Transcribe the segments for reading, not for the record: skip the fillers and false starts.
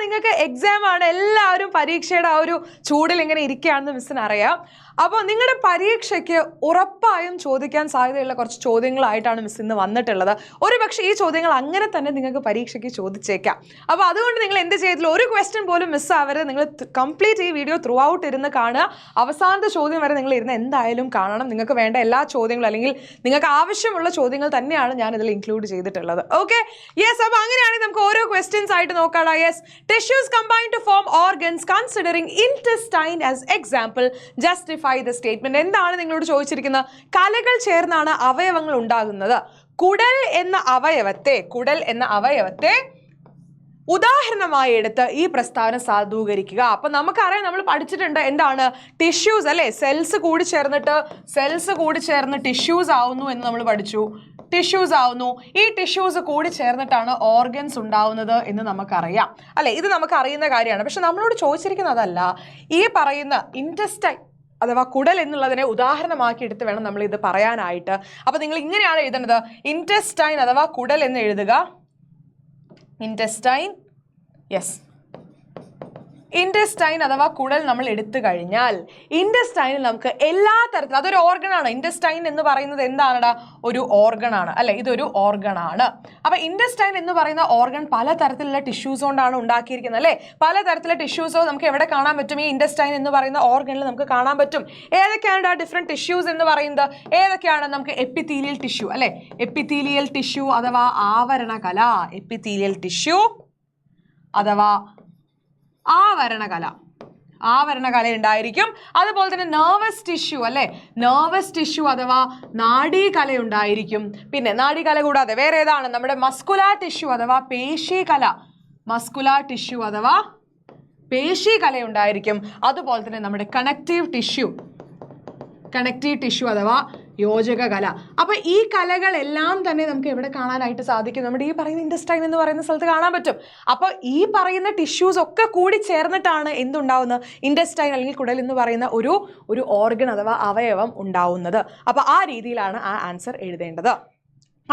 നിങ്ങൾക്ക് എക്സാം ആണ്, എല്ലാവരും പരീക്ഷയുടെ ആ ഒരു ചൂടിൽ ഇങ്ങനെ ഇരിക്കുകയാണെന്ന് മിസ്സിന് അറിയാം. അപ്പോൾ നിങ്ങളുടെ പരീക്ഷയ്ക്ക് ഉറപ്പായും ചോദിക്കാൻ സാധ്യതയുള്ള കുറച്ച് ചോദ്യങ്ങളായിട്ടാണ് മിസ് ഇന്ന് വന്നിട്ടുള്ളത്. ഒരു പക്ഷേ ഈ ചോദ്യങ്ങൾ അങ്ങനെ തന്നെ നിങ്ങൾക്ക് പരീക്ഷയ്ക്ക് ചോദിച്ചേക്കാം. അപ്പോൾ അതുകൊണ്ട് നിങ്ങൾ എന്ത് ചെയ്തില്ല, ഒരു ക്വസ്റ്റ്യൻ പോലും മിസ്സാവരുത്. നിങ്ങൾ കംപ്ലീറ്റ് ഈ വീഡിയോ ത്രൂ ഔട്ട് ഇരുന്ന് കാണുക. അവസാനത്തെ ചോദ്യം വരെ നിങ്ങൾ ഇരുന്ന് എന്തായാലും കാണണം. നിങ്ങൾക്ക് വേണ്ട എല്ലാ ചോദ്യങ്ങളും അല്ലെങ്കിൽ നിങ്ങൾക്ക് ആവശ്യമുള്ള ചോദ്യങ്ങൾ തന്നെയാണ് ഞാൻ ഇതിൽ ഇൻക്ലൂഡ് ചെയ്തിട്ടുള്ളത്. Okay, yes. അപ്പോൾ അങ്ങനെയാണെങ്കിൽ നമുക്ക് ഓരോ ക്വസ്റ്റ്യൻസ് ആയിട്ട് നോക്കാം. Yes, tissues combine to form organs considering intestine as example, justify the statement. എന്താണ് നിങ്ങളോട് ചോദിച്ചിരിക്കുന്നത്? കലകൾ ചേർന്നാണ് അവയവങ്ങൾ ഉണ്ടാകുന്നത്. കുടൽ എന്ന അവയവത്തെ ഉദാഹരണമായി എടുത്ത് ഈ പ്രസ്താവന സാധൂകരിക്കുക. അപ്പൊ നമുക്കറിയാം, നമ്മൾ പഠിച്ചിട്ടുണ്ട് എന്താണ് ടിഷ്യൂസ് അല്ലെ, സെൽസ് കൂടി ചേർന്ന് ടിഷ്യൂസ് ആവുന്നു എന്ന് നമ്മൾ പഠിച്ചു. ടിഷ്യൂസ് ആവുന്നു, ഈ ടിഷ്യൂസ് കൂടി ചേർന്നിട്ടാണ് ഓർഗൻസ് ഉണ്ടാവുന്നത് എന്ന് നമുക്കറിയാം അല്ലെ. ഇത് നമുക്ക് അറിയുന്ന കാര്യമാണ്. പക്ഷെ നമ്മളോട് ചോദിച്ചിരിക്കുന്നതല്ല, ഈ പറയുന്ന ഇൻറ്റെസ്റ്റൈൻ അഥവാ കുടൽ എന്നുള്ളതിനെ ഉദാഹരണമാക്കി എടുത്ത് വേണം നമ്മൾ ഇത് പറയാനായിട്ട്. അപ്പൊ നിങ്ങൾ ഇങ്ങനെയാണ് എഴുതുന്നത്, ഇൻറ്റെസ്റ്റൈൻ അഥവാ കുടൽ എന്ന് എഴുതുക. ഇൻറ്റെസ്റ്റൈൻ, യെസ്, ഇൻറ്റെസ്റ്റൈൻ അഥവാ കുടൽ നമ്മൾ എടുത്തു കഴിഞ്ഞാൽ ഇൻറ്റെസ്റ്റൈനിൽ നമുക്ക് എല്ലാ തരത്തിലും, അതൊരു ഓർഗണാണ്. ഇൻറ്റെസ്റ്റൈൻ എന്ന് പറയുന്നത് എന്താണ്? ഒരു ഓർഗണാണ് അല്ലെ, ഇതൊരു ഓർഗണാണ്. അപ്പൊ ഇൻറ്റെസ്റ്റൈൻ എന്ന് പറയുന്ന ഓർഗൺ പലതരത്തിലുള്ള ടിഷ്യൂസ് കൊണ്ടാണ് ഉണ്ടാക്കിയിരിക്കുന്നത് അല്ലെ. പലതരത്തിലുള്ള ടിഷ്യൂസോ നമുക്ക് എവിടെ കാണാൻ പറ്റും? ഈ ഇൻറ്റെസ്റ്റൈൻ എന്ന് പറയുന്ന ഓർഗണിൽ നമുക്ക് കാണാൻ പറ്റും. ഏതൊക്കെയാണ് ആ ഡിഫറെന്റ് ടിഷ്യൂസ് എന്ന് പറയുന്നത്? ഏതൊക്കെയാണ്? നമുക്ക് എപ്പിത്തീലിയൽ ടിഷ്യൂ അല്ലെ, എപ്പിത്തീലിയൽ ടിഷ്യൂ അഥവാ ആവരണകല, എപ്പിത്തീലിയൽ ടിഷ്യൂ അഥവാ ആവരണകല ഉണ്ടായിരിക്കും. അതുപോലെ തന്നെ നെർവസ് ടിഷ്യൂ അല്ലെ, നെർവസ് ടിഷ്യൂ അഥവാ നാഡീകല ഉണ്ടായിരിക്കും. പിന്നെ നാഡീകല കൂടാതെ വേറെ ഏതാണ്? നമ്മുടെ മസ്കുലാർ ടിഷ്യൂ അഥവാ പേശീകല ഉണ്ടായിരിക്കും. അതുപോലെ തന്നെ നമ്മുടെ കണക്റ്റീവ് ടിഷ്യൂ അഥവാ യോജക കല. അപ്പൊ ഈ കലകളെല്ലാം തന്നെ നമുക്ക് എവിടെ കാണാനായിട്ട് സാധിക്കും? നമ്മുടെ ഈ പറയുന്ന ഇൻറ്റെസ്റ്റൈൻ എന്ന് പറയുന്ന സ്ഥലത്ത് കാണാൻ പറ്റും. അപ്പോൾ ഈ പറയുന്ന ടിഷ്യൂസ് ഒക്കെ കൂടി ചേർന്നിട്ടാണ് എന്തുണ്ടാവുന്നത്? ഇൻറ്റെസ്റ്റൈൻ അല്ലെങ്കിൽ കുടൽ എന്ന് പറയുന്ന ഒരു ഓർഗൺ അഥവാ അവയവം ഉണ്ടാവുന്നത്. അപ്പൊ ആ രീതിയിലാണ് ആ ആൻസർ എഴുതേണ്ടത്.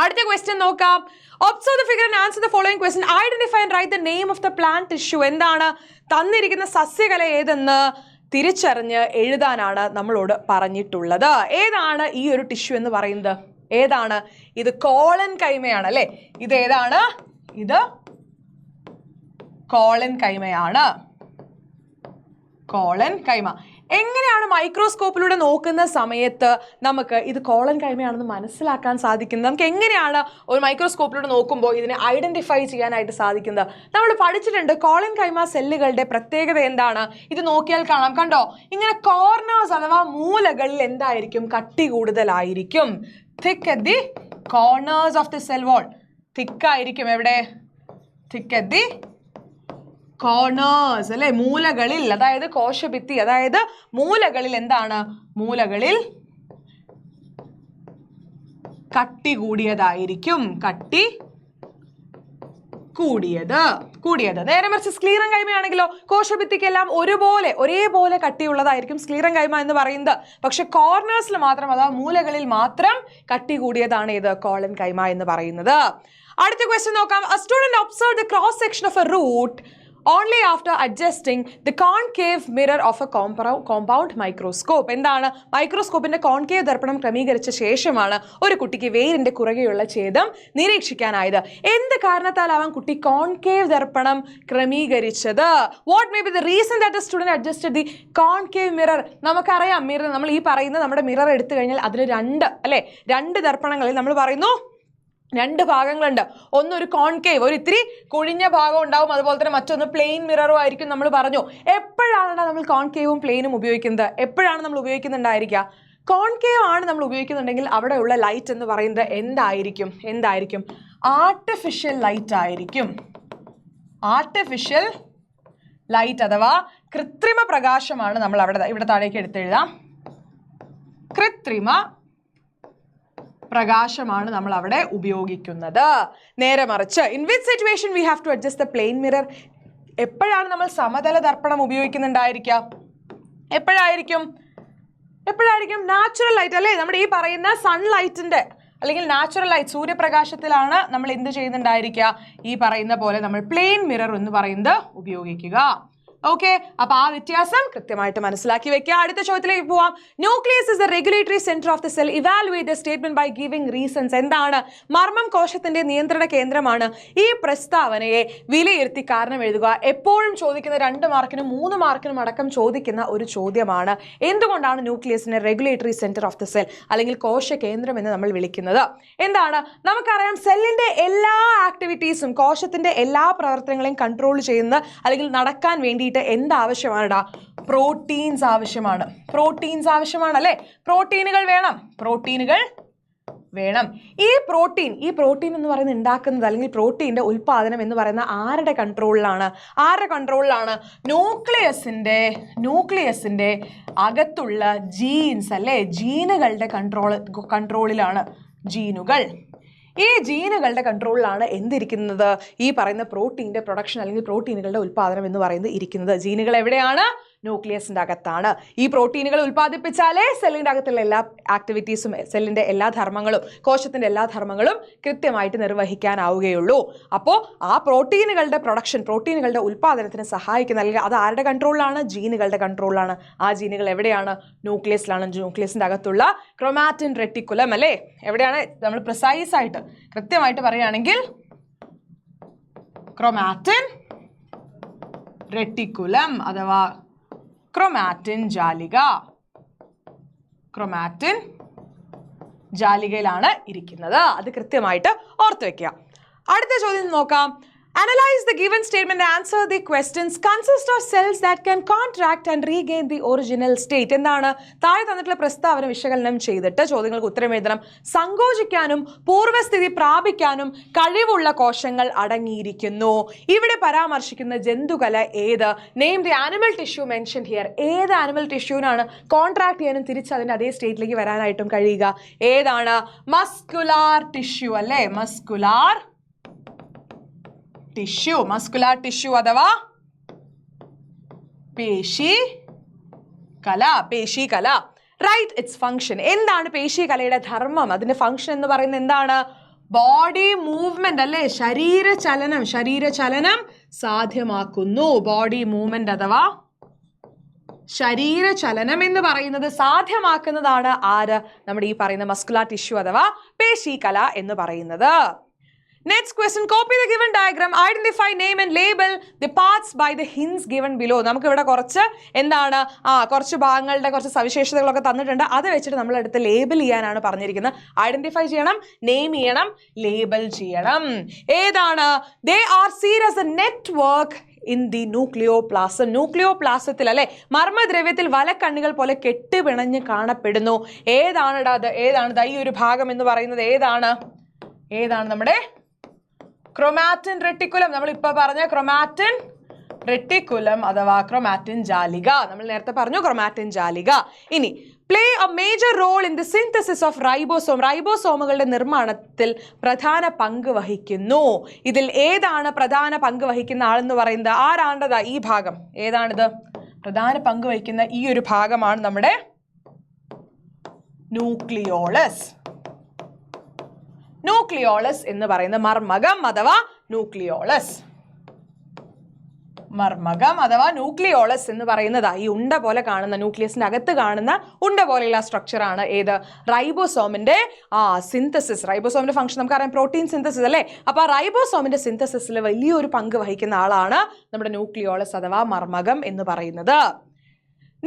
അടുത്ത ക്വസ്റ്റ്യൻ നോക്കാം. Observe the figure and answer the following question. Identify and write the name of the plant tissue. എന്താണ് തന്നിരിക്കുന്ന സസ്യകല ഏതെന്ന് തിരിച്ചറിഞ്ഞ് എഴുതാനാണ് നമ്മളോട് പറഞ്ഞിട്ടുള്ളത്. ഏതാണ് ഈ ഒരു ടിഷ്യൂ എന്ന് പറയുന്നത്? ഏതാണ് ഇത്? കോളൻ കൈമയാണ് അല്ലെ. ഇത് ഏതാണ്? ഇത് കോളൻ കൈമയാണ്. കോളൻ കൈമ. എങ്ങനെയാണ് മൈക്രോസ്കോപ്പിലൂടെ നോക്കുന്ന സമയത്ത് നമുക്ക് ഇത് കോളൻ കൈമയാണെന്ന് മനസ്സിലാക്കാൻ സാധിക്കുന്നത്? നമുക്ക് എങ്ങനെയാണ് ഒരു മൈക്രോസ്കോപ്പിലൂടെ നോക്കുമ്പോൾ ഇതിനെ ഐഡന്റിഫൈ ചെയ്യാനായിട്ട് സാധിക്കുന്നത്? നമ്മൾ പഠിച്ചിട്ടുണ്ട് കോളൻ കൈമ സെല്ലുകളുടെ പ്രത്യേകത എന്താണ്? ഇത് നോക്കിയാൽ കാണാം, കണ്ടോ, ഇങ്ങനെ കോർണേഴ്സ് അഥവാ മൂലകളിൽ എന്തായിരിക്കും? കട്ടി കൂടുതലായിരിക്കും. thick at the corners of the cell wall. thick ആയിരിക്കും. എവിടെ? thick at the കോർണേഴ്സ് അല്ലെ, മൂലകളിൽ. അതായത് കോശഭിത്തി, അതായത് മൂലകളിൽ എന്താണ്? മൂലകളിൽ കട്ടി കൂടിയതായിരിക്കും. കട്ടി കൂടിയത്. നേരെ മറിച്ച് സ്ക്ലീറൻ കൈമയാണെങ്കിലോ കോശഭിത്തിക്കെല്ലാം ഒരേപോലെ കട്ടിയുള്ളതായിരിക്കും സ്ക്ലീറൻ കൈമ എന്ന് പറയുന്നത്. പക്ഷെ കോർണേഴ്സിൽ മാത്രം, അഥവാ മൂലകളിൽ മാത്രം കട്ടി കൂടിയതാണ് ഇത് കോളൻ കൈമ എന്ന് പറയുന്നത്. അടുത്ത ക്വസ്റ്റ്യൻ നോക്കാം. A student observed the cross section of a root only after adjusting the concave mirror of a compound microscope. എന്താണ്? മൈക്രോസ്കോപ്പിന്റെ കോൺകേവ് ദർപ്പണം ക്രമീകരിച്ച ശേഷമാണ് ഒരു കുട്ടിക്ക് വേരിന്റെ കുറുകെയുള്ള ഛേദം നിരീക്ഷിക്കാനായത്. എന്ത് കാരണത്താലാവാം കുട്ടി കോൺകേവ് ദർപ്പണം ക്രമീകരിച്ചത്? What may be the reason that the student adjusted the concave mirror? നമുക്കറിയാം, മിറർ, നമ്മൾ ഈ പറയുന്ന നമ്മുടെ മിറർ എടുത്തു കഴിഞ്ഞാൽ അതിന് രണ്ട് ദർപ്പണങ്ങളിൽ നമ്മൾ പറയുന്നു രണ്ട് ഭാഗങ്ങളുണ്ട്. ഒന്നൊരു കോൺകേവ്, ഒരു ഇത്തിരി കുഴിഞ്ഞ ഭാഗം ഉണ്ടാവും. അതുപോലെ തന്നെ മറ്റൊന്ന് പ്ലെയിൻ മിററും ആയിരിക്കും. നമ്മൾ പറഞ്ഞു എപ്പോഴാണ് നമ്മൾ കോൺകേവും പ്ലെയിനും ഉപയോഗിക്കുന്നത്? എപ്പോഴാണ് നമ്മൾ ഉപയോഗിക്കുന്നുണ്ടായിരിക്കുക? കോൺകേവ് ആണ് നമ്മൾ ഉപയോഗിക്കുന്നുണ്ടെങ്കിൽ അവിടെയുള്ള ലൈറ്റ് എന്ന് പറയുന്നത് എന്തായിരിക്കും? ആർട്ടിഫിഷ്യൽ ലൈറ്റ് ആയിരിക്കും. ആർട്ടിഫിഷ്യൽ ലൈറ്റ് അഥവാ കൃത്രിമ പ്രകാശമാണ് നമ്മൾ ഇവിടെ താഴേക്ക് എടുത്തെഴുതാം. കൃത്രിമ പ്രകാശമാണ് നമ്മൾ അവിടെ ഉപയോഗിക്കുന്നത്. നേരെ മറിച്ച് in which situation we have to adjust the plain mirror? എപ്പോഴാണ് നമ്മൾ സമതല ദർപ്പണം ഉപയോഗിക്കുന്നുണ്ടായിരിക്കുക? എപ്പോഴായിരിക്കും? നാച്ചുറൽ ലൈറ്റ് അല്ലേ, നമ്മുടെ ഈ പറയുന്ന സൺലൈറ്റിന്റെ അല്ലെങ്കിൽ നാച്ചുറൽ ലൈറ്റ് സൂര്യപ്രകാശത്തിലാണ് നമ്മൾ എന്ത് ചെയ്യുന്നുണ്ടായിരിക്കുക, ഈ പറയുന്ന പോലെ നമ്മൾ പ്ലെയിൻ മിറർ എന്ന് പറയുന്നത് ഉപയോഗിക്കുക. ഓക്കെ, അപ്പൊ ആ വ്യത്യാസം കൃത്യമായിട്ട് മനസ്സിലാക്കി വെക്കുക. അടുത്ത ചോദ്യത്തിലേക്ക് പോവാം. Nucleus is the regulatory centre of the cell. Evaluate the statement by giving reasons. എന്താണ്? മർമ്മം കോശത്തിന്റെ നിയന്ത്രണ കേന്ദ്രമാണ്. ഈ പ്രസ്താവനയെ വിലയിരുത്തി കാരണം എഴുതുക. എപ്പോഴും ചോദിക്കുന്ന 2 മാർക്കിനും 3 മാർക്കിനും അടക്കം ചോദിക്കുന്ന ഒരു ചോദ്യമാണ്. എന്തുകൊണ്ടാണ് ന്യൂക്ലിയസിനെ regulatory centre of the cell അല്ലെങ്കിൽ കോശ കേന്ദ്രം എന്ന് നമ്മൾ വിളിക്കുന്നത്? എന്താണ്? നമുക്കറിയാം, സെല്ലിന്റെ എല്ലാ ആക്ടിവിറ്റീസും കോശത്തിന്റെ എല്ലാ പ്രവർത്തനങ്ങളെയും കൺട്രോൾ ചെയ്യുന്ന അല്ലെങ്കിൽ നടക്കാൻ വേണ്ടി എന്താവശ്യമാണടാ? പ്രോട്ടീൻസ് ആവശ്യമാണ്. പ്രോട്ടീൻസ് ആവശ്യമാണ് അല്ലെ? പ്രോട്ടീനുകൾ വേണം. ഈ പ്രോട്ടീൻ എന്ന് പറയുന്നത് ഉണ്ടാക്കുന്നത് അല്ലെങ്കിൽ പ്രോട്ടീന്റെ ഉൽപാദനം എന്ന് പറയുന്ന ആരുടെ കൺട്രോളിലാണ്? ന്യൂക്ലിയസിന്റെ അകത്തുള്ള ജീൻസ് അല്ലെ, ജീനുകളുടെ കൺട്രോളിലാണ്. ഈ ജീനുകളുടെ കൺട്രോളിലാണ് എന്തിരിക്കുന്നത്? ഈ പറയുന്ന പ്രോട്ടീൻ്റെ പ്രൊഡക്ഷൻ അല്ലെങ്കിൽ പ്രോട്ടീനുകളുടെ ഉൽപ്പാദനം എന്ന് പറയുന്നത് ഇരിക്കുന്നത്. ജീനുകൾ എവിടെയാണ്? ന്യൂക്ലിയസിൻ്റെ അകത്താണ്. ഈ പ്രോട്ടീനുകൾ ഉൽപ്പാദിപ്പിച്ചാലേ സെല്ലിൻ്റെ അകത്തുള്ള എല്ലാ ആക്ടിവിറ്റീസും സെല്ലിൻ്റെ എല്ലാ ധർമ്മങ്ങളും കോശത്തിൻ്റെ എല്ലാ ധർമ്മങ്ങളും കൃത്യമായിട്ട് നിർവഹിക്കാനാവുകയുള്ളൂ. അപ്പോൾ ആ പ്രോട്ടീനുകളുടെ പ്രോട്ടീനുകളുടെ ഉൽപ്പാദനത്തിന് സഹായിക്കുന്ന അല്ലെങ്കിൽ അത് ആരുടെ കൺട്രോളിലാണ്? ജീനുകളുടെ കൺട്രോളിലാണ്. ആ ജീനുകൾ എവിടെയാണ്? ന്യൂക്ലിയസിലാണ്. ന്യൂക്ലിയസിൻ്റെ അകത്തുള്ള ക്രോമാറ്റിൻ റെറ്റിക്കുലം അല്ലേ? എവിടെയാണ്? നമ്മൾ പ്രിസൈസ് ആയിട്ട് കൃത്യമായിട്ട് പറയുകയാണെങ്കിൽ ക്രോമാറ്റിൻ റെറ്റിക്കുലം അഥവാ ക്രോമാറ്റിൻ ജാലികയിലാണ് ഇരിക്കുന്നത്. അത് കൃത്യമായിട്ട് ഓർത്തു വെക്കുക. അടുത്ത ചോദ്യം നോക്കാം. Analyze the given statement and answer the questions. Consist of cells that can contract and regain the original state. എന്താണ്? താഴെ തന്നിട്ടുള്ള പ്രസ്താവന വിശകലനം ചെയ്തിട്ട് ചോദ്യങ്ങൾക്ക് ഉത്തരം എഴുതണം. സങ്കോചിക്കാനും പൂർവ്വസ്ഥിതി പ്രാപിക്കാനും കഴിവുള്ള കോശങ്ങൾ അടങ്ങിയിരിക്കുന്നു. ഇവിടെ പരാമർശിക്കുന്ന ജന്തുകല ഏത്? Name the animal tissue mention here. ഏത് ആനിമൽ ടിഷ്യൂവിനാണ് കോൺട്രാക്ട് ചെയ്യാനും തിരിച്ച് അതിൻ്റെ അതേ സ്റ്റേറ്റിലേക്ക് വരാനായിട്ടും കഴിയുക? ഏതാണ്? മസ്കുലാർ ടിഷ്യൂ അല്ലേ? മസ്കുലാർ ടിഷ്യൂ അഥവാ പേശികല. Right it's function. എന്താണ് പേശികലയുടെ ധർമ്മം? അതിന്റെ ഫംഗ്ഷൻ എന്ന് പറയുന്നത് എന്താണ്? ബോഡി മൂവ്മെന്റ് അല്ലേ? ശരീരചലനം സാധ്യമാക്കുന്നു. ബോഡി മൂവ്മെന്റ് അഥവാ ശരീരചലനം എന്ന് പറയുന്നത് സാധ്യമാക്കുന്നതാണ് ആര്? നമ്മുടെ ഈ പറയുന്ന മസ്കുലാർ ടിഷ്യൂ അഥവാ പേശികല എന്ന് പറയുന്നത്. Next question, copy the given diagram, identify, name and label the parts by the hints given below. നമുക്ക് ഇവിടെ കുറച്ച് കുറച്ച് ഭാഗങ്ങളുടെ കുറച്ച് സവിശേഷതകളൊക്കെ തന്നിട്ടുണ്ട്. അത് വെച്ചിട്ട് നമ്മൾ അടുത്ത് ലേബൽ ചെയ്യാനാണ് പറഞ്ഞിരിക്കുന്നത്. ഐഡന്റിഫൈ ചെയ്യണം, നെയിം ചെയ്യണം, ലേബൽ ചെയ്യണം. ഏതാണ്? They are seen as a network in the nucleoplasm. ന്യൂക്ലിയോപ്ലാസത്തിൽ അല്ലെ, മർമ്മദ്രവ്യത്തിൽ വലക്കണ്ണികൾ പോലെ കെട്ടുപിണഞ്ഞ് കാണപ്പെടുന്നു. ഏതാണ് ഈ ഒരു ഭാഗം എന്ന് പറയുന്നത്? ഏതാണ് നമ്മുടെ ക്രോമാറ്റിൻ റെറ്റിക്കുലം. നമ്മൾ ഇപ്പൊ പറഞ്ഞ ക്രോമാറ്റിൻ റെറ്റിക്കുലം അഥവാ ക്രോമാറ്റിൻ ജാലിക. നമ്മൾ നേരത്തെ പറഞ്ഞു ക്രോമാറ്റിൻ ജാലിക. ഇനി play a major role in the synthesis of ribosome. റൈബോസോമുകളുടെ നിർമ്മാണത്തിൽ പ്രധാന പങ്ക് വഹിക്കുന്നു. ഇതിൽ ഏതാണ് പ്രധാന പങ്ക് വഹിക്കുന്ന ആളെന്ന് പറയുന്നത്? ആരാണ്ടതാ ഈ ഭാഗം? ഏതാണിത്? പ്രധാന പങ്ക് വഹിക്കുന്ന ഈ ഒരു ഭാഗമാണ് നമ്മുടെ ന്യൂക്ലിയോളസ് എന്ന് പറയുന്ന മർമ്മകം അഥവാ ന്യൂക്ലിയോളസ് എന്ന് പറയുന്നത് ഈ ഉണ്ട പോലെ കാണുന്ന ന്യൂക്ലിയസിന്റെ അകത്ത് കാണുന്ന ഉണ്ട പോലെയുള്ള സ്ട്രക്ചർ ആണ് ഏത്? റൈബോസോമിന്റെ സിന്തസിസ്. റൈബോസോമിന്റെ ഫംഗ്ഷൻ നമുക്കറിയാം പ്രോട്ടീൻ സിന്തസിസ് അല്ലേ? അപ്പൊ റൈബോസോമിന്റെ സിന്തസിസിൽ വലിയൊരു പങ്ക് വഹിക്കുന്ന ആളാണ് നമ്മുടെ ന്യൂക്ലിയോളസ് അഥവാ മർമ്മകം എന്ന് പറയുന്നത്.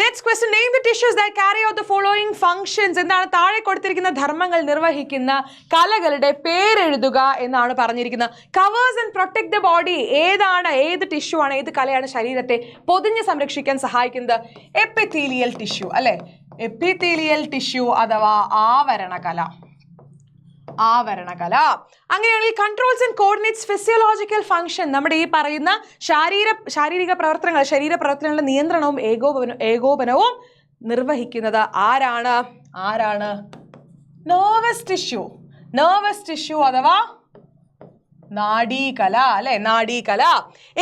Next question, name the tissues that carry out the following functions. എന്താണ്? താഴെ കൊടുത്തിരിക്കുന്ന ധർമ്മങ്ങൾ നിർവഹിക്കുന്ന കലകളുടെ പേരെഴുതുക എന്നാണ് പറഞ്ഞിരിക്കുന്നത്. Covers and protect the body. ഏത് ടിഷ്യൂ ആണ്, ഏത് കലയാണ് ശരീരത്തെ പൊതിഞ്ഞ് സംരക്ഷിക്കാൻ സഹായിക്കുന്നത്? എപ്പിത്തീലിയൽ ടിഷ്യൂ അല്ലെ? എപ്പിത്തീലിയൽ ടിഷ്യൂ അഥവാ ആവരണകല. അങ്ങനെയാണെങ്കിൽ controls and coordinates physiological function. നമ്മുടെ ഈ പറയുന്ന ശാരീരിക പ്രവർത്തനങ്ങളുടെ നിയന്ത്രണവും ഏകോപനവും നിർവഹിക്കുന്നത് ആരാണ്? നെർവസ് ടിഷ്യൂ അഥവാ നാഡീകല അല്ലെ? നാഡീകല.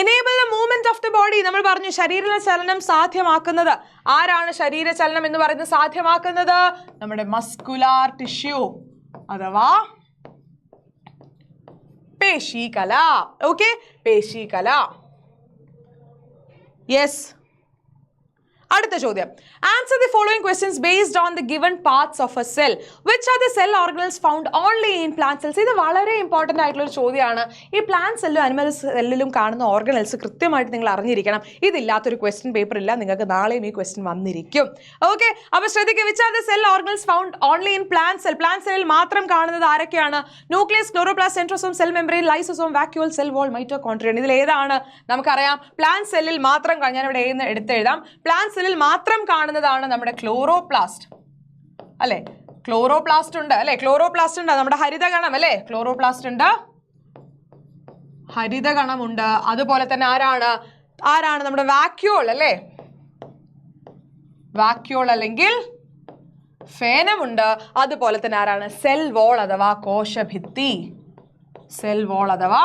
Enable the movement of the body. നമ്മൾ പറഞ്ഞു ശരീരചലനം സാധ്യമാക്കുന്നത് ആരാണ്? ശരീരചലനം എന്ന് പറയുന്നത് സാധ്യമാക്കുന്നത് നമ്മുടെ മസ്കുലാർ ടിഷ്യൂ അഥവാ പേശീകല. ഓക്കെ, പേശീകല. യെസ്. അടുത്ത ചോദ്യം, answer the following questions based on the given parts of A cell. Which are the cell organelles found only in plant cells? ഇത് വളരെ ഇമ്പോർട്ടൻ്റ് ആയിട്ടുള്ള ഒരു ചോദ്യമാണ്. ഈ പ്ലാന്റ് സെല്ലും അനിമൽ സെല്ലിലും കാണുന്ന ഓർഗനൽസ് കൃത്യമായിട്ട് നിങ്ങൾ അറിഞ്ഞിരിക്കണം. ഇതില്ലാത്തൊരു ക്വസ്റ്റ്യൻ പേപ്പർ ഇല്ല, നിങ്ങൾക്ക് നാളെയും ഈ ക്വസ്റ്റ്യൻ വന്നിരിക്കും. ഓക്കെ, അപ്പോൾ ശ്രദ്ധിക്കുക. Which are the cell organelles found only in plant cell? Plant സെല്ലിൽ മാത്രം കാണുന്നത് ആരൊക്കെയാണ്? Nucleus, chloroplast, centrosome, cell membrane, lysosome, vacuole, cell wall, mitochondria. ഇതിൽ ഏതാണ്? നമുക്കറിയാം പ്ലാന്റ് സെല്ലിൽ മാത്രം, ഞാൻ ഇവിടെ എടുത്തെഴുതാം, പ്ലാന്റ് സെല്ലിൽ മാത്രം കാണുന്നതാണ് നമ്മുടെ ക്ലോറോപ്ലാസ്റ്റ് അല്ലെ. ക്ലോറോപ്ലാസ്റ്റ് ഉണ്ട് അല്ലെ, ക്ലോറോപ്ലാസ്റ്റ് ഉണ്ട്, നമ്മുടെ ഹരിതകണം അല്ലെ, ക്ലോറോപ്ലാസ്റ്റ് ഉണ്ട്, ഹരിതകണമുണ്ട്. അതുപോലെ തന്നെ ആരാണ് നമ്മുടെ വാക്യൂൾ അല്ലെ, വാക്യൂൾ അല്ലെങ്കിൽ ഫേനമുണ്ട്. അതുപോലെ തന്നെ ആരാണ്? സെൽ വോൾ അഥവാ കോശഭിത്തി, സെൽ വോൾ അഥവാ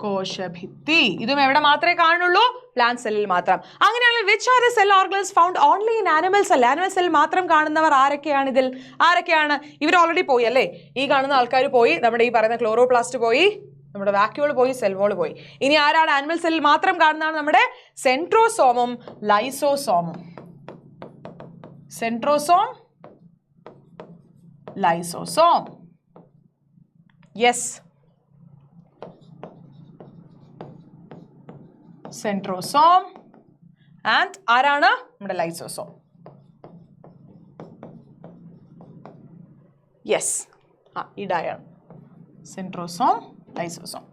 കോശഭിത്തി. ഇതും എവിടെ മാത്രമേ കാണുള്ളൂ? പ്ലാന്റ് സെല്ലിൽ മാത്രം. അങ്ങനെയാണെങ്കിൽ which are the cell organelles found only in animal cell? Animal cell മാത്രം കാണുന്നവർ ആരൊക്കെയാണ്? ഇതിൽ ആരൊക്കെയാണ്? ഇവർ ഓൾറെഡി പോയി അല്ലേ, ഈ കാണുന്ന ആൾക്കാർ പോയി, നമ്മുടെ ഈ പറയുന്ന ക്ലോറോപ്ലാസ്റ്റ് പോയി, നമ്മുടെ വാക്യൂൾ പോയി, സെൽ വോൾ പോയി. ഇനി ആരാണ് ആനിമൽ സെല്ലിൽ മാത്രം കാണുന്നതാണ്? നമ്മുടെ സെൻട്രോസോമും ലൈസോസോമും. Centrosome, lysosome. Yes, centrosome and ആരാണ്? നമ്മുടെ ലൈസോസോം. യെസ്, ഇടായാണ് സെൻട്രോസോം, ലൈസോസോം.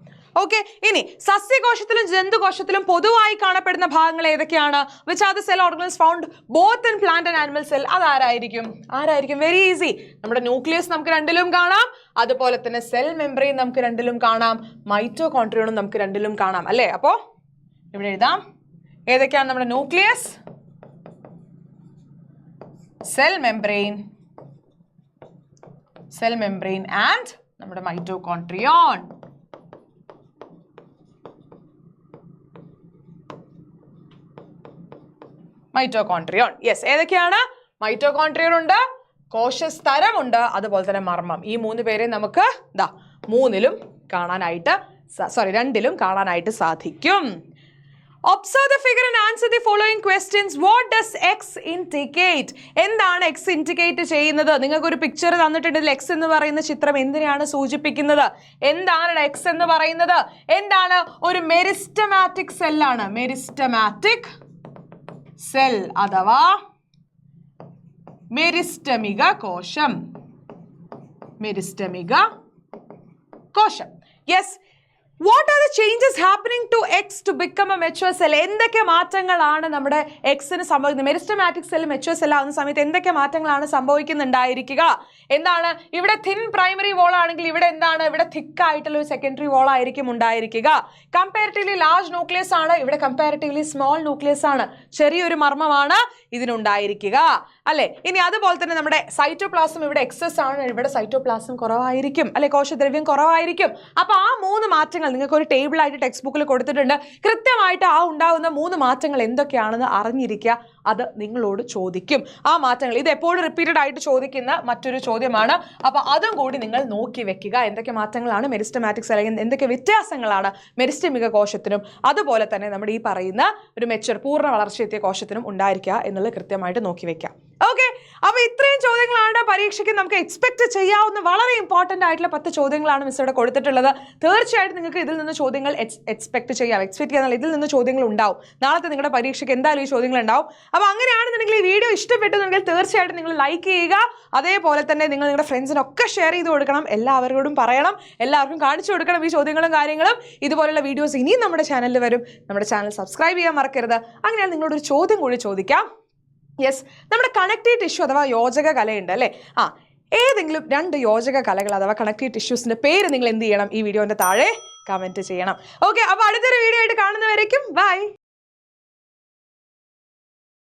ഓക്കെ, ഇനി സസ്യകോശത്തിലും ജന്തുകോശത്തിലും പൊതുവായി കാണപ്പെടുന്ന ഭാഗങ്ങൾ ഏതൊക്കെയാണ്? Which are the cell organelles found both in plant and animal cell? അതാരായിരിക്കും? Very easy. നമ്മുടെ ന്യൂക്ലിയസ് നമുക്ക് രണ്ടിലും കാണാം, അതുപോലെ തന്നെ സെൽ മെംബ്രെയിൻ നമുക്ക് രണ്ടിലും കാണാം, മൈറ്റോകോൺട്രിയോണും നമുക്ക് രണ്ടിലും കാണാം അല്ലേ. അപ്പോൾ ഇവിടെ എഴുതാം, ഏതൊക്കെയാണ്? നമ്മുടെ ന്യൂക്ലിയസ്, സെൽ മെംബ്രെയിൻ ആൻഡ് നമ്മുടെ മൈറ്റോകോൺട്രിയോൺ. മൈറ്റോകോൺട്രിയോൺ. യെസ്, ഏതൊക്കെയാണ്? മൈറ്റോകോൺട്രിയോൺ ഉണ്ട്, കോശസ്തരമുണ്ട്, അതുപോലെ തന്നെ മർമ്മം. ഈ മൂന്ന് പേരെ നമുക്ക് രണ്ടിലും കാണാനായിട്ട് സാധിക്കും. Observe the figure and answer the following questions. What does X indicate? എന്താണ് X ഇൻഡിക്കേറ്റ് ചെയ്യുന്നത്? നിങ്ങൾക്ക് ഒരു പിക്ചർ തന്നിട്ടുണ്ട്, ഇതിൽ X എന്ന് പറയുന്ന ചിത്രം എന്തിനാണ് സൂചിപ്പിക്കുന്നത്? എന്താണ് X എന്ന് പറയുന്നത്? എന്താണ്? ഒരു മെരിസ്റ്റമാറ്റിക് സെല്ലാണ്, മെരിസ്റ്റമാറ്റിക് സെൽ അഥവാ മെരിസ്റ്റമിക കോശം. Yes. What are the changes happening to X to become a mature cell? എന്തൊക്കെ മാറ്റങ്ങളാണ് നമ്മുടെ എക്സിന് സംഭവിക്കുന്നത്? മെരിസ്റ്റമാറ്റിക് സെൽ മെച്യൂർ സെൽ ആവുന്ന സമയത്ത് എന്തൊക്കെ മാറ്റങ്ങളാണ് സംഭവിക്കുന്നുണ്ടായിരിക്കുക? എന്താണ്? ഇവിടെ തിൻ പ്രൈമറി വോൾ ആണെങ്കിൽ ഇവിടെ എന്താണ്? ഇവിടെ തിക്ക് ആയിട്ടുള്ള ഒരു സെക്കൻഡറി വോൾ ആയിരിക്കും ഉണ്ടായിരിക്കുക. കമ്പാരിറ്റീവ്ലി ലാർജ് ന്യൂക്ലിയസ് ആണ്, ഇവിടെ കമ്പാരിറ്റീവ്ലി സ്മോൾ ന്യൂക്ലിയസ് ആണ്, ചെറിയൊരു മർമ്മമാണ് ഇതിനുണ്ടായിരിക്കുക അല്ലെ. ഇനി അതുപോലെ തന്നെ നമ്മുടെ സൈറ്റോപ്ലാസം ഇവിടെ എക്സസ് ആണ്, ഇവിടെ സൈറ്റോപ്ലാസം കുറവായിരിക്കും അല്ലെ, കോശദ്രവ്യം കുറവായിരിക്കും. അപ്പൊ ആ മൂന്ന് മാറ്റങ്ങൾ നിങ്ങൾക്ക് ഒരു ടേബിൾ ആയിട്ട് ടെക്സ്റ്റ് ബുക്കിൽ കൊടുത്തിട്ടുണ്ട്. കൃത്യമായിട്ട് ആ ഉണ്ടാകുന്ന മൂന്ന് മാറ്റങ്ങൾ എന്തൊക്കെയാണെന്ന് അറിഞ്ഞിരിക്കുക, അത് നിങ്ങളോട് ചോദിക്കും. ആ മാറ്റങ്ങൾ ഇത് എപ്പോഴും റിപ്പീറ്റഡ് ആയിട്ട് ചോദിക്കുന്ന മറ്റൊരു ചോദ്യമാണ്. അപ്പൊ അതും കൂടി നിങ്ങൾ നോക്കി വെക്കുക. എന്തൊക്കെ മാറ്റങ്ങളാണ് മെരിസ്റ്റമാറ്റിക് സെൽ, എന്തൊക്കെ വ്യത്യാസങ്ങളാണ് മെരിസ്റ്റമിക കോശത്തിനും അതുപോലെ തന്നെ നമ്മുടെ ഈ പറയുന്ന ഒരു മെച്ചൂർ പൂർണ്ണ വളർച്ചയെത്തിയ കോശത്തിനും ഉണ്ടായിരിക്കുക എന്നുള്ളത് കൃത്യമായിട്ട് നോക്കി വെക്കാം. ഓക്കെ, അപ്പൊ ഇത്രയും ചോദ്യങ്ങളാണ് പരീക്ഷയ്ക്ക് നമുക്ക് എക്സ്പെക്ട് ചെയ്യാവുന്ന വളരെ ഇമ്പോർട്ടന്റ് ആയിട്ടുള്ള 10 ചോദ്യങ്ങളാണ് മിസ് ഇവിടെ കൊടുത്തിട്ടുള്ളത്. തീർച്ചയായിട്ടും നിങ്ങൾക്ക് ഇതിൽ നിന്ന് ചോദ്യങ്ങൾ എക്സ്പെക്ട് ചെയ്യാം. ഇതിൽ നിന്ന് ചോദ്യങ്ങൾ ഉണ്ടാവും. നാളത്തെ നിങ്ങളുടെ പരീക്ഷയ്ക്ക് എന്തായാലും ഈ ചോദ്യങ്ങൾ ഉണ്ടാവും. അപ്പൊ അങ്ങനെയാണെന്നുണ്ടെങ്കിൽ ഈ വീഡിയോ ഇഷ്ടപ്പെട്ടെന്നുണ്ടെങ്കിൽ തീർച്ചയായിട്ടും നിങ്ങൾ ലൈക്ക് ചെയ്യുക. അതേപോലെ തന്നെ നിങ്ങൾ നിങ്ങളുടെ ഫ്രണ്ട്സിനൊക്കെ ഷെയർ ചെയ്ത് കൊടുക്കണം, എല്ലാവരോടും പറയണം, എല്ലാവർക്കും കാണിച്ചു കൊടുക്കണം ഈ ചോദ്യങ്ങളും കാര്യങ്ങളും. ഇതുപോലുള്ള വീഡിയോസ് ഇനിയും നമ്മുടെ ചാനലിൽ വരും. നമ്മുടെ ചാനൽ സബ്സ്ക്രൈബ് ചെയ്യാൻ മറക്കരുത്. അങ്ങനെയാണ് നിങ്ങളോടൊരു ചോദ്യം കൂടി ചോദിക്കാം. യെസ്, നമ്മുടെ കണക്റ്റീവ് ടിഷ്യൂ അഥവാ യോജക കലയുണ്ട് അല്ലേ. ഏതെങ്കിലും 2 യോജക കലകൾ അഥവാ കണക്റ്റീവ് ടിഷ്യൂസിന്റെ പേര് നിങ്ങൾ എന്ത് ചെയ്യണം? ഈ വീഡിയോന്റെ താഴെ കമന്റ് ചെയ്യണം. ഓക്കെ, അപ്പൊ അടുത്തൊരു വീഡിയോ ആയിട്ട് കാണുന്നവരേക്കും ബൈ.